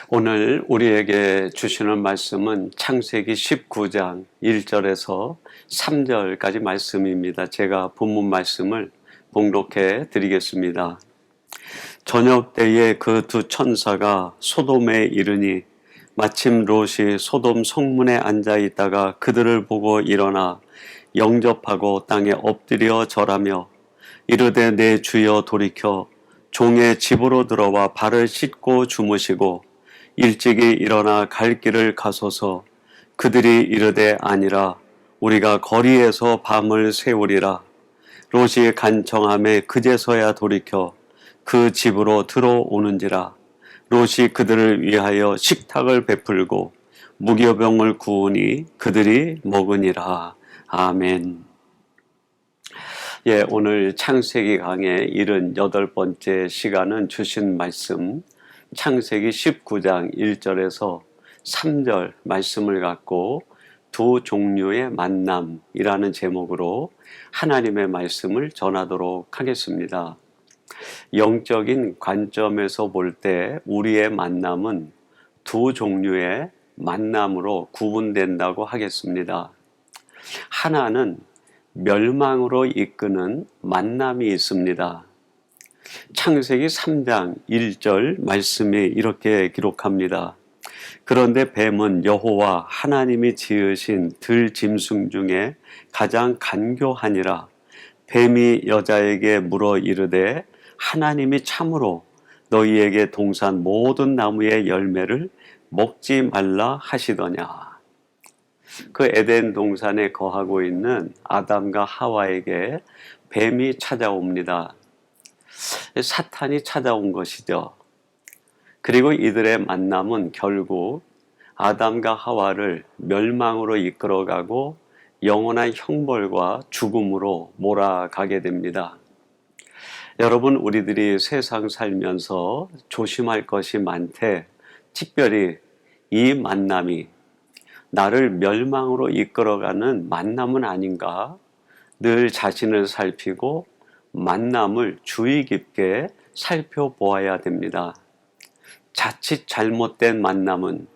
오늘 우리에게 주시는 말씀은 창세기 19장 1절에서 3절까지 말씀입니다. 제가 본문 말씀을 봉독해 드리겠습니다. 저녁 때에 그 두 천사가 소돔에 이르니 마침 롯이 소돔 성문에 앉아 있다가 그들을 보고 일어나 영접하고 땅에 엎드려 절하며 이르되 내 주여 돌이켜 종의 집으로 들어와 발을 씻고 주무시고 일찍이 일어나 갈 길을 가소서. 그들이 이르되 아니라 우리가 거리에서 밤을 새우리라. 롯이 간청함에 그제서야 돌이켜 그 집으로 들어오는지라. 롯이 그들을 위하여 식탁을 베풀고 무교병을 구우니 그들이 먹으니라. 아멘. 오늘 창세기 강의 78번째 시간은 주신 말씀 창세기 19장 1절에서 3절 말씀을 갖고 두 종류의 만남이라는 제목으로 하나님의 말씀을 전하도록 하겠습니다. 영적인 관점에서 볼 때 우리의 만남은 두 종류의 만남으로 구분된다고 하겠습니다. 하나는 멸망으로 이끄는 만남이 있습니다. 창세기 3장 1절 말씀이 이렇게 기록합니다. 그런데 뱀은 여호와 하나님이 지으신 들짐승 중에 가장 간교하니라. 뱀이 여자에게 물어 이르되 하나님이 참으로 너희에게 동산 모든 나무의 열매를 먹지 말라 하시더냐. 그 에덴 동산에 거하고 있는 아담과 하와에게 뱀이 찾아옵니다. 사탄이 찾아온 것이죠. 그리고 이들의 만남은 결국 아담과 하와를 멸망으로 이끌어가고 영원한 형벌과 죽음으로 몰아가게 됩니다. 여러분, 우리들이 세상 살면서 조심할 것이 많되 특별히 이 만남이 나를 멸망으로 이끌어가는 만남은 아닌가 늘 자신을 살피고 만남을 주의 깊게 살펴보아야 됩니다. 자칫 잘못된 만남은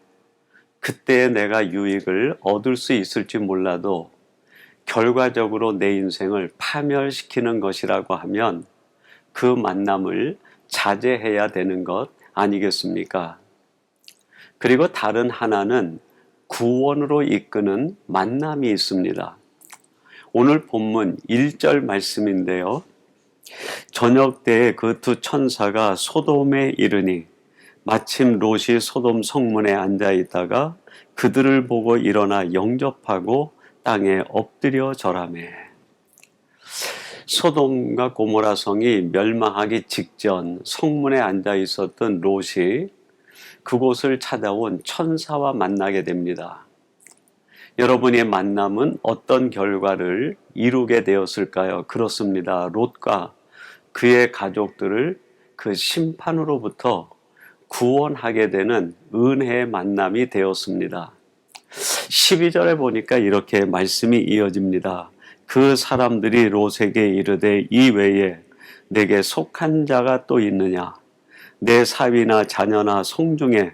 그때 내가 유익을 얻을 수 있을지 몰라도 결과적으로 내 인생을 파멸시키는 것이라고 하면 그 만남을 자제해야 되는 것 아니겠습니까? 그리고 다른 하나는 구원으로 이끄는 만남이 있습니다. 오늘 본문 1절 말씀인데요. 저녁 때에 그 두 천사가 소돔에 이르니 마침 롯이 소돔 성문에 앉아 있다가 그들을 보고 일어나 영접하고 땅에 엎드려 절하매. 소돔과 고모라 성이 멸망하기 직전 성문에 앉아 있었던 롯이 그곳을 찾아온 천사와 만나게 됩니다. 여러분의 만남은 어떤 결과를 이루게 되었을까요? 그렇습니다. 롯과 그의 가족들을 그 심판으로부터 구원하게 되는 은혜의 만남이 되었습니다. 12절에 보니까 이렇게 말씀이 이어집니다. 그 사람들이 롯에게 이르되 이 외에 내게 속한 자가 또 있느냐? 내 사위나 자녀나 성 중에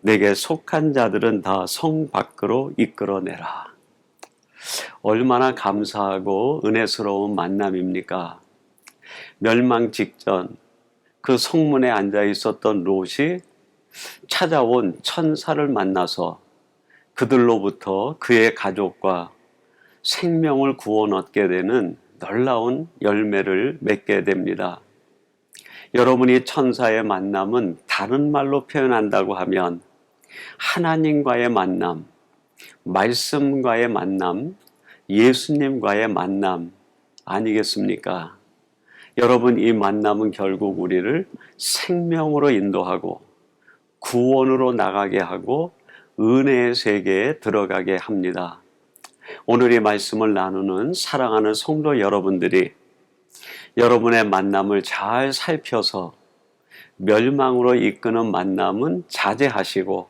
내게 속한 자들은 다 성 밖으로 이끌어내라. 얼마나 감사하고 은혜스러운 만남입니까? 멸망 직전 그 성문에 앉아 있었던 롯이 찾아온 천사를 만나서 그들로부터 그의 가족과 생명을 구원 얻게 되는 놀라운 열매를 맺게 됩니다. 여러분이 천사의 만남은 다른 말로 표현한다고 하면 하나님과의 만남, 말씀과의 만남, 예수님과의 만남 아니겠습니까? 여러분, 이 만남은 결국 우리를 생명으로 인도하고 구원으로 나가게 하고 은혜의 세계에 들어가게 합니다. 오늘 이 말씀을 나누는 사랑하는 성도 여러분들이 여러분의 만남을 잘 살펴서 멸망으로 이끄는 만남은 자제하시고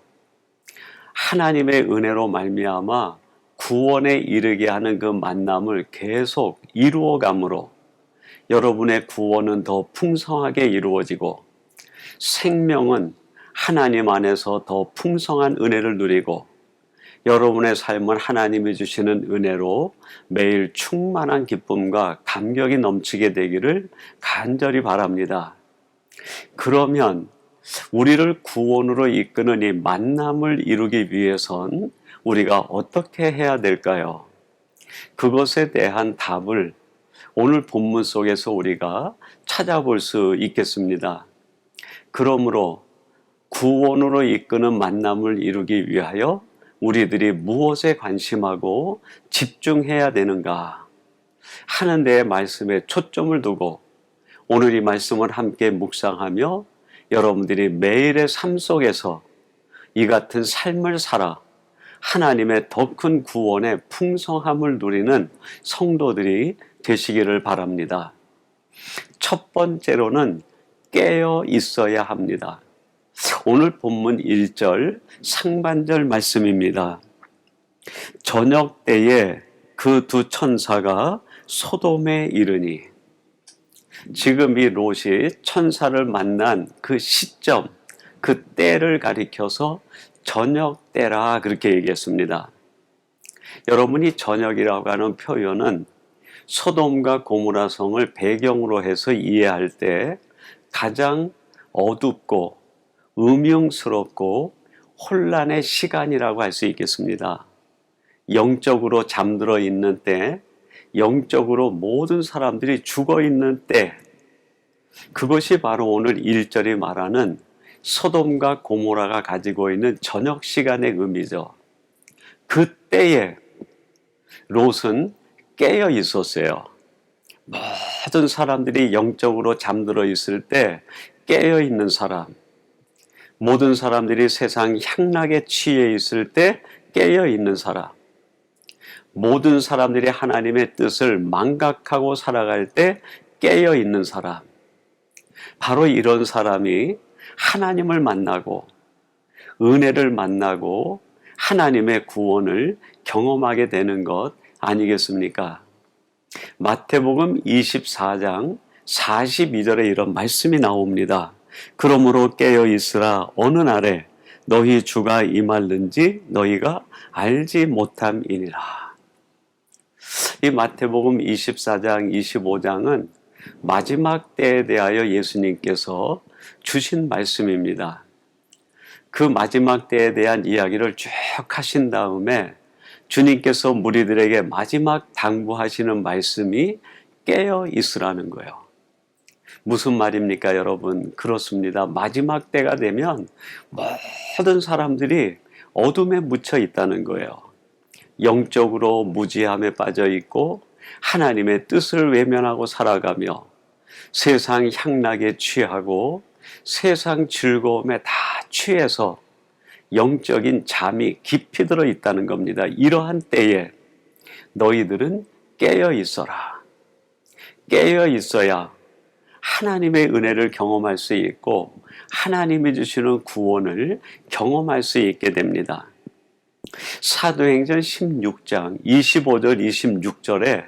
하나님의 은혜로 말미암아 구원에 이르게 하는 그 만남을 계속 이루어감으로 여러분의 구원은 더 풍성하게 이루어지고 생명은 하나님 안에서 더 풍성한 은혜를 누리고 여러분의 삶은 하나님이 주시는 은혜로 매일 충만한 기쁨과 감격이 넘치게 되기를 간절히 바랍니다. 그러면 우리를 구원으로 이끄는 이 만남을 이루기 위해선 우리가 어떻게 해야 될까요? 그것에 대한 답을 오늘 본문 속에서 우리가 찾아볼 수 있겠습니다. 그러므로 구원으로 이끄는 만남을 이루기 위하여 우리들이 무엇에 관심하고 집중해야 되는가 하는 데에 말씀에 초점을 두고 오늘 이 말씀을 함께 묵상하며 여러분들이 매일의 삶 속에서 이 같은 삶을 살아 하나님의 더 큰 구원의 풍성함을 누리는 성도들이 되시기를 바랍니다. 첫 번째로는 깨어 있어야 합니다. 오늘 본문 1절 상반절 말씀입니다. 저녁 때에 그 두 천사가 소돔에 이르니, 지금 이 롯이 천사를 만난 그 시점, 그 때를 가리켜서 저녁 때라 그렇게 얘기했습니다. 여러분이 저녁이라고 하는 표현은 소돔과 고모라 성을 배경으로 해서 이해할 때 가장 어둡고 음흉스럽고 혼란의 시간이라고 할 수 있겠습니다. 영적으로 잠들어 있는 때, 영적으로 모든 사람들이 죽어 있는 때, 그것이 바로 오늘 1절이 말하는 소돔과 고모라가 가지고 있는 저녁 시간의 의미죠. 그때에 롯은 깨어 있었어요. 모든 사람들이 영적으로 잠들어 있을 때 깨어 있는 사람, 모든 사람들이 세상 향락에 취해 있을 때 깨어 있는 사람, 모든 사람들이 하나님의 뜻을 망각하고 살아갈 때 깨어 있는 사람, 바로 이런 사람이 하나님을 만나고 은혜를 만나고 하나님의 구원을 경험하게 되는 것 아니겠습니까? 마태복음 24장 42절에 이런 말씀이 나옵니다. 그러므로 깨어 있으라. 어느 날에 너희 주가 임할는지 너희가 알지 못함이니라. 이 마태복음 24장 25장은 마지막 때에 대하여 예수님께서 주신 말씀입니다. 그 마지막 때에 대한 이야기를 쭉 하신 다음에 주님께서 무리들에게 마지막 당부하시는 말씀이 깨어 있으라는 거예요. 무슨 말입니까, 여러분? 그렇습니다. 마지막 때가 되면 모든 사람들이 어둠에 묻혀 있다는 거예요. 영적으로 무지함에 빠져 있고 하나님의 뜻을 외면하고 살아가며 세상 향락에 취하고 세상 즐거움에 다 취해서 영적인 잠이 깊이 들어 있다는 겁니다. 이러한 때에 너희들은 깨어 있어라. 깨어 있어야 하나님의 은혜를 경험할 수 있고 하나님이 주시는 구원을 경험할 수 있게 됩니다. 사도행전 16장 25절 26절에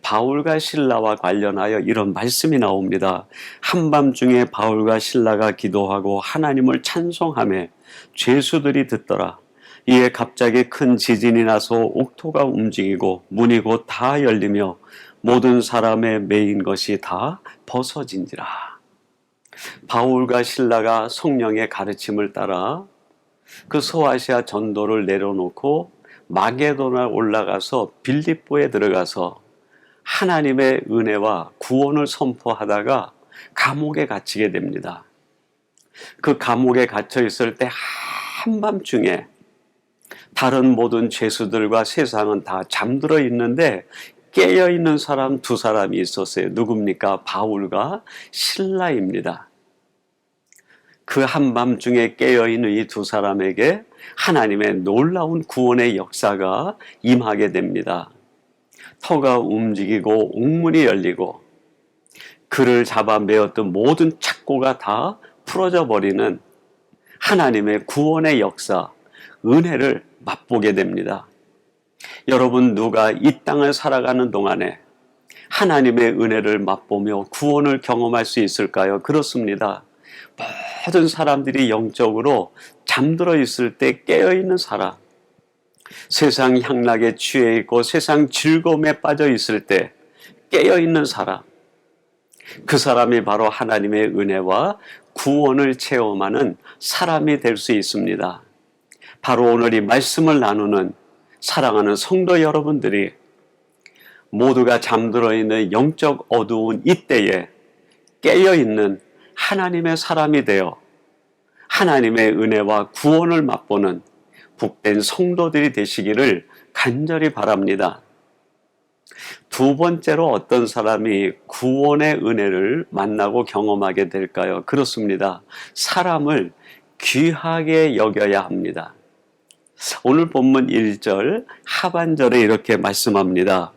바울과 실라와 관련하여 이런 말씀이 나옵니다. 한밤중에 바울과 실라가 기도하고 하나님을 찬송하며 죄수들이 듣더라. 이에 갑자기 큰 지진이 나서 옥토가 움직이고 문이 곧 다 열리며 모든 사람의 매인 것이 다 벗어진지라. 바울과 실라가 성령의 가르침을 따라 그 소아시아 전도를 내려놓고 마게도나에 올라가서 빌립보에 들어가서 하나님의 은혜와 구원을 선포하다가 감옥에 갇히게 됩니다. 그 감옥에 갇혀 있을 때 한밤중에 다른 모든 죄수들과 세상은 다 잠들어 있는데 깨어 있는 사람 두 사람이 있었어요. 누굽니까? 바울과 실라입니다. 그 한밤중에 깨어있는 이 두 사람에게 하나님의 놀라운 구원의 역사가 임하게 됩니다. 터가 움직이고 옥문이 열리고 그를 잡아 메었던 모든 착고가 다 풀어져 버리는 하나님의 구원의 역사, 은혜를 맛보게 됩니다. 여러분, 누가 이 땅을 살아가는 동안에 하나님의 은혜를 맛보며 구원을 경험할 수 있을까요? 그렇습니다. 모든 사람들이 영적으로 잠들어 있을 때 깨어있는 사람, 세상 향락에 취해 있고 세상 즐거움에 빠져 있을 때 깨어있는 사람, 그 사람이 바로 하나님의 은혜와 구원을 체험하는 사람이 될 수 있습니다. 바로 오늘 이 말씀을 나누는 사랑하는 성도 여러분들이 모두가 잠들어 있는 영적 어두운 이때에 깨어있는 하나님의 사람이 되어 하나님의 은혜와 구원을 맛보는 복된 성도들이 되시기를 간절히 바랍니다. 두 번째로 어떤 사람이 구원의 은혜를 만나고 경험하게 될까요? 그렇습니다. 사람을 귀하게 여겨야 합니다. 오늘 본문 1절 하반절에 이렇게 말씀합니다.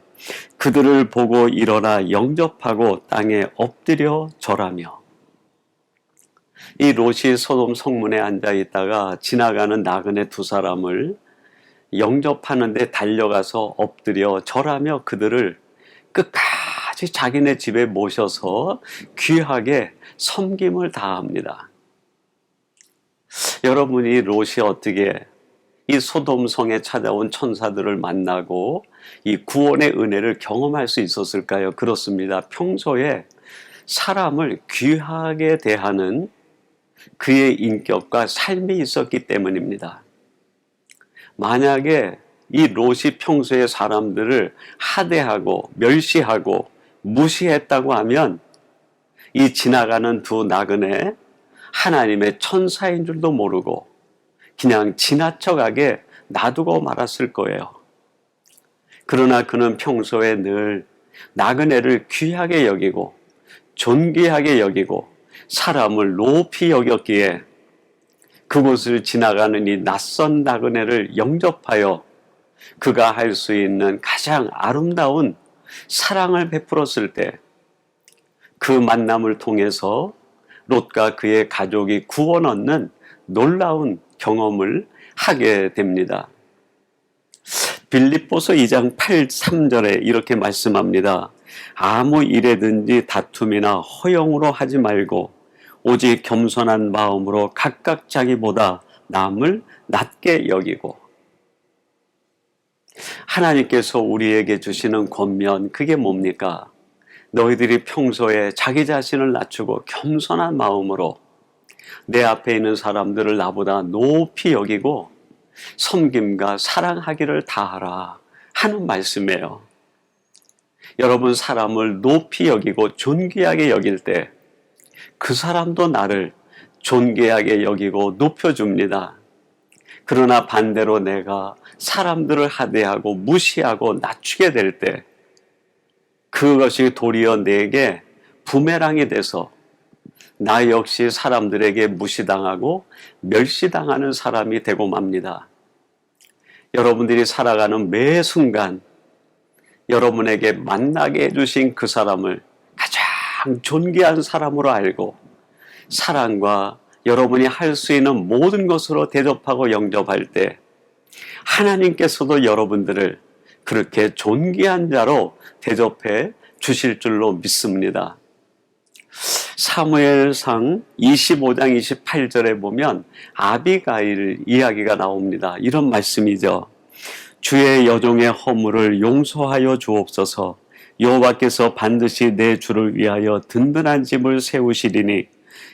그들을 보고 일어나 영접하고 땅에 엎드려 절하며. 이 롯이 소돔 성문에 앉아 있다가 지나가는 나그네 두 사람을 영접하는데 달려가서 엎드려 절하며 그들을 끝까지 자기네 집에 모셔서 귀하게 섬김을 다합니다. 여러분이 롯이 어떻게 이 소돔성에 찾아온 천사들을 만나고 이 구원의 은혜를 경험할 수 있었을까요? 그렇습니다. 평소에 사람을 귀하게 대하는 그의 인격과 삶이 있었기 때문입니다. 만약에 이 롯이 평소에 사람들을 하대하고 멸시하고 무시했다고 하면 이 지나가는 두 나그네 하나님의 천사인 줄도 모르고 그냥 지나쳐가게 놔두고 말았을 거예요. 그러나 그는 평소에 늘 나그네를 귀하게 여기고 존귀하게 여기고 사람을 높이 여겼기에 그곳을 지나가는 이 낯선 나그네를 영접하여 그가 할 수 있는 가장 아름다운 사랑을 베풀었을 때 그 만남을 통해서 롯과 그의 가족이 구원 얻는 놀라운 경험을 하게 됩니다. 빌립보서 2장 3절에 이렇게 말씀합니다. 아무 일에든지 다툼이나 허용으로 하지 말고 오직 겸손한 마음으로 각각 자기보다 남을 낮게 여기고. 하나님께서 우리에게 주시는 권면, 그게 뭡니까? 너희들이 평소에 자기 자신을 낮추고 겸손한 마음으로 내 앞에 있는 사람들을 나보다 높이 여기고 섬김과 사랑하기를 다하라 하는 말씀이에요. 여러분, 사람을 높이 여기고 존귀하게 여길 때 그 사람도 나를 존귀하게 여기고 높여줍니다. 그러나 반대로 내가 사람들을 하대하고 무시하고 낮추게 될 때 그것이 도리어 내게 부메랑이 돼서 나 역시 사람들에게 무시당하고 멸시당하는 사람이 되고 맙니다. 여러분들이 살아가는 매 순간 여러분에게 만나게 해주신 그 사람을 가장 존귀한 사람으로 알고 사랑과 여러분이 할 수 있는 모든 것으로 대접하고 영접할 때 하나님께서도 여러분들을 그렇게 존귀한 자로 대접해 주실 줄로 믿습니다. 사무엘상 25장 28절에 보면 아비가일 이야기가 나옵니다. 이런 말씀이죠. 주의 여종의 허물을 용서하여 주옵소서. 여호와께서 반드시 내 주를 위하여 든든한 집을 세우시리니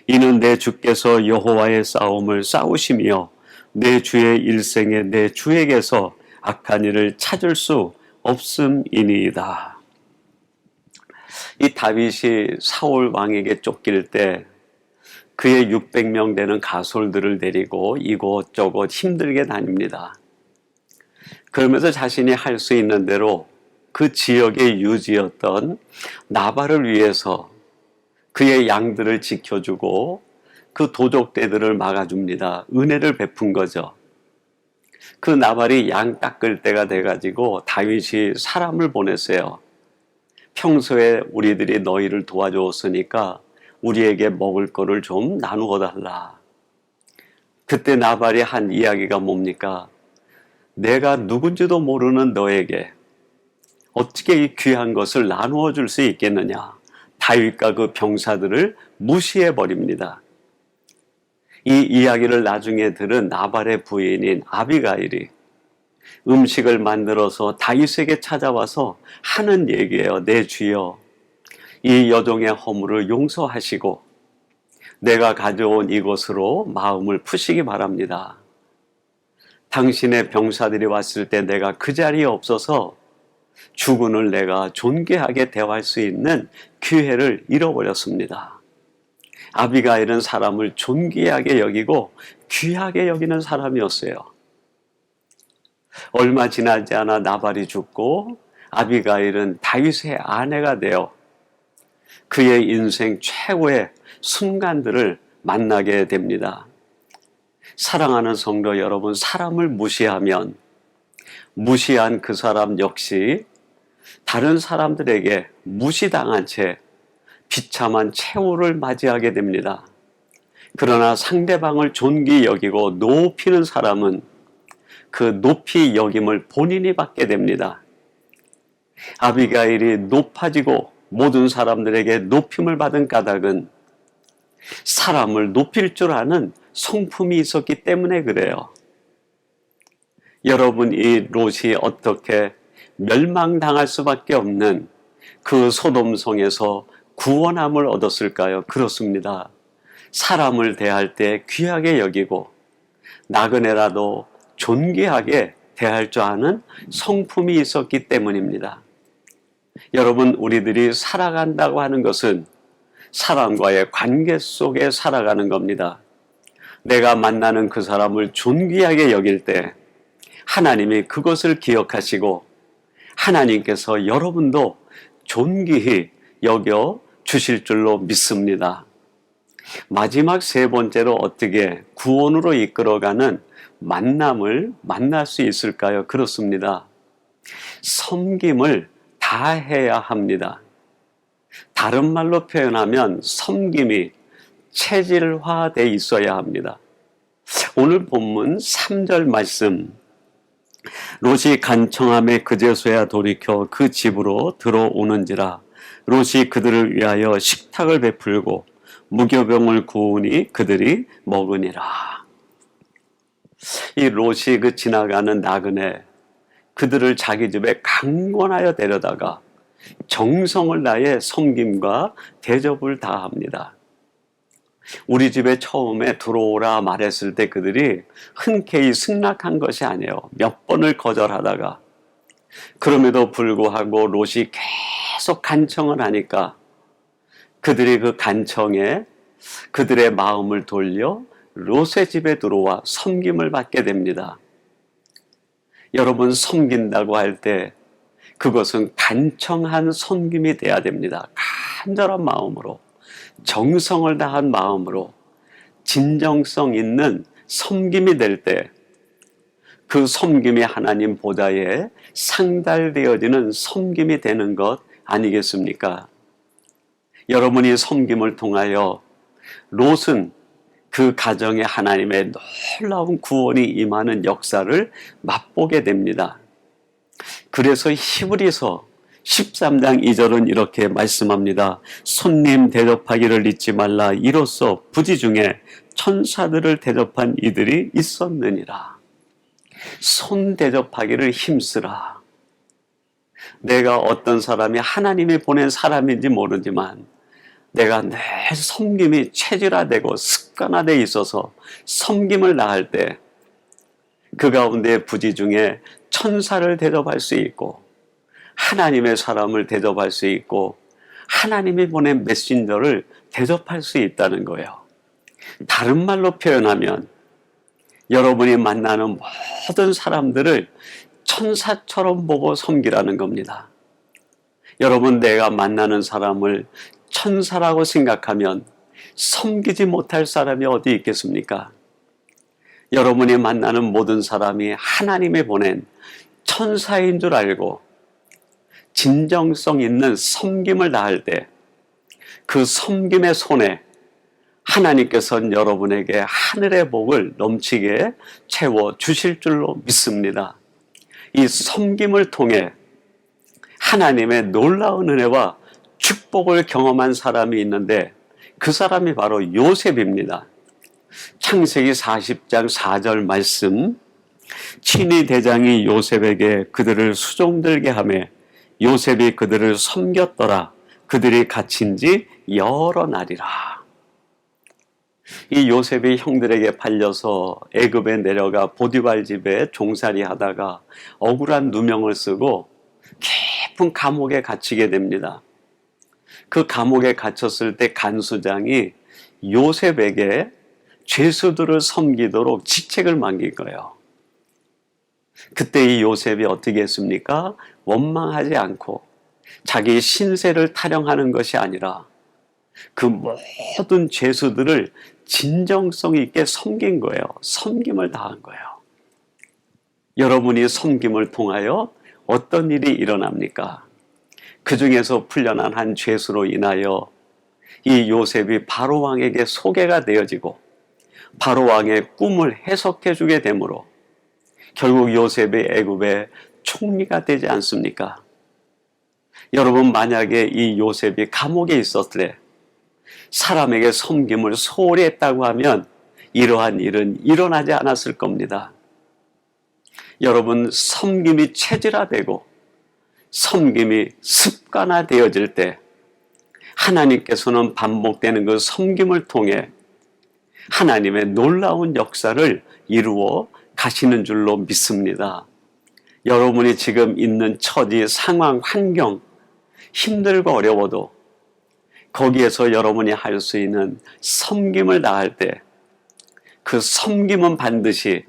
이는 내 주께서 여호와의 싸움을 싸우시며 내 주의 일생에 내 주에게서 악한 일을 찾을 수 없음이니이다. 이 다윗이 사울 왕에게 쫓길 때 그의 600명 되는 가솔들을 데리고 이곳저곳 힘들게 다닙니다. 그러면서 자신이 할 수 있는 대로 그 지역의 유지였던 나발을 위해서 그의 양들을 지켜주고 그 도적대들을 막아줍니다. 은혜를 베푼 거죠. 그 나발이 양 닦을 때가 돼가지고 다윗이 사람을 보냈어요. 평소에 우리들이 너희를 도와주었으니까 우리에게 먹을 거를 좀 나누어 달라. 그때 나발이 한 이야기가 뭡니까? 내가 누군지도 모르는 너에게 어떻게 이 귀한 것을 나누어 줄 수 있겠느냐? 다윗과 그 병사들을 무시해 버립니다. 이 이야기를 나중에 들은 나발의 부인인 아비가일이 음식을 만들어서 다윗에게 찾아와서 하는 얘기예요. 내 주여, 이 여종의 허물을 용서하시고 내가 가져온 이것으로 마음을 푸시기 바랍니다. 당신의 병사들이 왔을 때 내가 그 자리에 없어서 주군을 내가 존귀하게 대할 수 있는 기회를 잃어버렸습니다. 아비가일은 사람을 존귀하게 여기고 귀하게 여기는 사람이었어요. 얼마 지나지 않아 나발이 죽고 아비가일은 다윗의 아내가 되어 그의 인생 최고의 순간들을 만나게 됩니다. 사랑하는 성도 여러분, 사람을 무시하면 무시한 그 사람 역시 다른 사람들에게 무시당한 채 비참한 최후를 맞이하게 됩니다. 그러나 상대방을 존귀 여기고 높이는 사람은 그 높이 여김을 본인이 받게 됩니다. 아비가일이 높아지고 모든 사람들에게 높임을 받은 까닭은 사람을 높일 줄 아는 성품이 있었기 때문에 그래요. 여러분, 이 롯이 어떻게 멸망당할 수밖에 없는 그 소돔성에서 구원함을 얻었을까요? 그렇습니다. 사람을 대할 때 귀하게 여기고 나그네라도 존귀하게 대할 줄 아는 성품이 있었기 때문입니다. 여러분, 우리들이 살아간다고 하는 것은 사람과의 관계 속에 살아가는 겁니다. 내가 만나는 그 사람을 존귀하게 여길 때 하나님이 그것을 기억하시고 하나님께서 여러분도 존귀히 여겨 주실 줄로 믿습니다. 마지막 세 번째로 어떻게 구원으로 이끌어가는 만남을 만날 수 있을까요? 그렇습니다. 섬김을 다해야 합니다. 다른 말로 표현하면 섬김이 체질화되어 있어야 합니다. 오늘 본문 3절 말씀, 롯이 간청함에 그제서야 돌이켜 그 집으로 들어오는지라 롯이 그들을 위하여 식탁을 베풀고 무교병을 구우니 그들이 먹으니라. 이 롯이 그 지나가는 나그네 그들을 자기 집에 강권하여 데려다가 정성을 다해 섬김과 대접을 다합니다. 우리 집에 처음에 들어오라 말했을 때 그들이 흔쾌히 승낙한 것이 아니에요. 몇 번을 거절하다가 그럼에도 불구하고 롯이 계속 간청을 하니까 그들이 그 간청에 그들의 마음을 돌려 롯의 집에 들어와 섬김을 받게 됩니다. 여러분, 섬긴다고 할 때 그것은 간청한 섬김이 돼야 됩니다. 간절한 마음으로, 정성을 다한 마음으로, 진정성 있는 섬김이 될 때 그 섬김이 하나님 보좌에 상달되어지는 섬김이 되는 것 아니겠습니까? 여러분이 섬김을 통하여 롯은 그 가정에 하나님의 놀라운 구원이 임하는 역사를 맛보게 됩니다. 그래서 히브리서 13장 2절은 이렇게 말씀합니다. 손님 대접하기를 잊지 말라. 이로써 부지 중에 천사들을 대접한 이들이 있었느니라. 손 대접하기를 힘쓰라. 내가 어떤 사람이 하나님이 보낸 사람인지 모르지만 내가 늘 섬김이 체질화되고 습관화되어 있어서 섬김을 다할 때 그 가운데 부지 중에 천사를 대접할 수 있고 하나님의 사람을 대접할 수 있고 하나님이 보낸 메신저를 대접할 수 있다는 거예요. 다른 말로 표현하면 여러분이 만나는 모든 사람들을 천사처럼 보고 섬기라는 겁니다. 여러분, 내가 만나는 사람을 천사라고 생각하면 섬기지 못할 사람이 어디 있겠습니까? 여러분이 만나는 모든 사람이 하나님이 보낸 천사인 줄 알고 진정성 있는 섬김을 다할 때 그 섬김의 손에 하나님께서는 여러분에게 하늘의 복을 넘치게 채워 주실 줄로 믿습니다. 이 섬김을 통해 하나님의 놀라운 은혜와 축복을 경험한 사람이 있는데 그 사람이 바로 요셉입니다. 창세기 40장 4절 말씀, 친위 대장이 요셉에게 그들을 수종들게 하며 요셉이 그들을 섬겼더라. 그들이 갇힌 지 여러 날이라. 이 요셉이 형들에게 팔려서 애굽에 내려가 보디발 집에 종살이 하다가 억울한 누명을 쓰고 깊은 감옥에 갇히게 됩니다. 그 감옥에 갇혔을 때 간수장이 요셉에게 죄수들을 섬기도록 직책을 맡긴 거예요. 그때 이 요셉이 어떻게 했습니까? 원망하지 않고 자기 신세를 타령하는 것이 아니라 그 모든 죄수들을 진정성 있게 섬긴 거예요. 섬김을 다한 거예요. 여러분이 섬김을 통하여 어떤 일이 일어납니까? 그 중에서 풀려난 한 죄수로 인하여 이 요셉이 바로왕에게 소개가 되어지고 바로왕의 꿈을 해석해 주게 되므로 결국 요셉이 애굽의 총리가 되지 않습니까? 여러분, 만약에 이 요셉이 감옥에 있었을 때 사람에게 섬김을 소홀히 했다고 하면 이러한 일은 일어나지 않았을 겁니다. 여러분, 섬김이 체질화되고 섬김이 습관화되어질 때 하나님께서는 반복되는 그 섬김을 통해 하나님의 놀라운 역사를 이루어 가시는 줄로 믿습니다. 여러분이 지금 있는 처지, 상황, 환경 힘들고 어려워도 거기에서 여러분이 할 수 있는 섬김을 다할 때 그 섬김은 반드시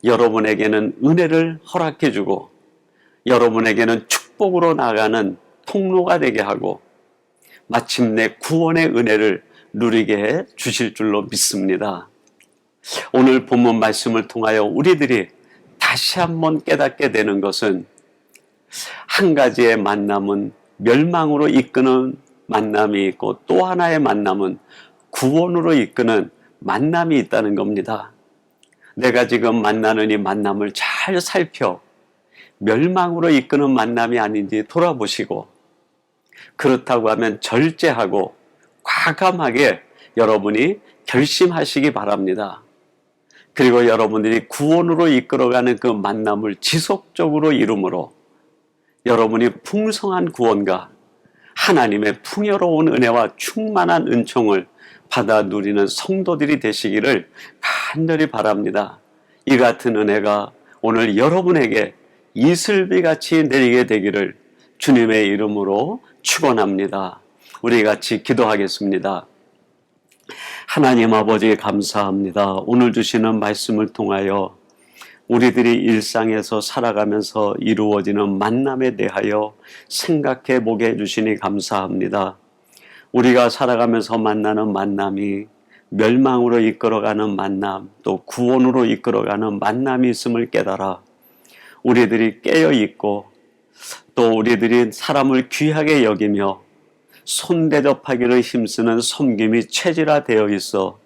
여러분에게는 은혜를 허락해 주고 여러분에게는 축복으로 나가는 통로가 되게 하고 마침내 구원의 은혜를 누리게 해 주실 줄로 믿습니다. 오늘 본문 말씀을 통하여 우리들이 다시 한번 깨닫게 되는 것은 한 가지의 만남은 멸망으로 이끄는 만남이 있고 또 하나의 만남은 구원으로 이끄는 만남이 있다는 겁니다. 내가 지금 만나는 이 만남을 잘 살펴 멸망으로 이끄는 만남이 아닌지 돌아보시고 그렇다고 하면 절제하고 과감하게 여러분이 결심하시기 바랍니다. 그리고 여러분들이 구원으로 이끌어가는 그 만남을 지속적으로 이루므로 여러분이 풍성한 구원과 하나님의 풍요로운 은혜와 충만한 은총을 받아 누리는 성도들이 되시기를 간절히 바랍니다. 이 같은 은혜가 오늘 여러분에게 이슬비같이 내리게 되기를 주님의 이름으로 축원합니다. 우리 같이 기도하겠습니다. 하나님 아버지 감사합니다. 오늘 주시는 말씀을 통하여 우리들이 일상에서 살아가면서 이루어지는 만남에 대하여 생각해 보게 해주시니 감사합니다. 우리가 살아가면서 만나는 만남이 멸망으로 이끌어가는 만남, 또 구원으로 이끌어가는 만남이 있음을 깨달아 우리들이 깨어있고 또 우리들이 사람을 귀하게 여기며 손대접하기를 힘쓰는 섬김이 체질화되어 있어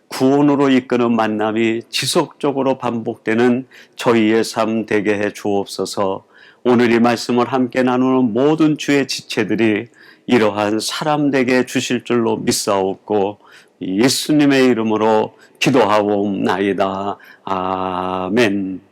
구원으로 이끄는 만남이 지속적으로 반복되는 저희의 삶 되게 해 주옵소서. 오늘 이 말씀을 함께 나누는 모든 주의 지체들이 이러한 사람 되게 주실 줄로 믿사옵고 예수님의 이름으로 기도하옵나이다. 아멘.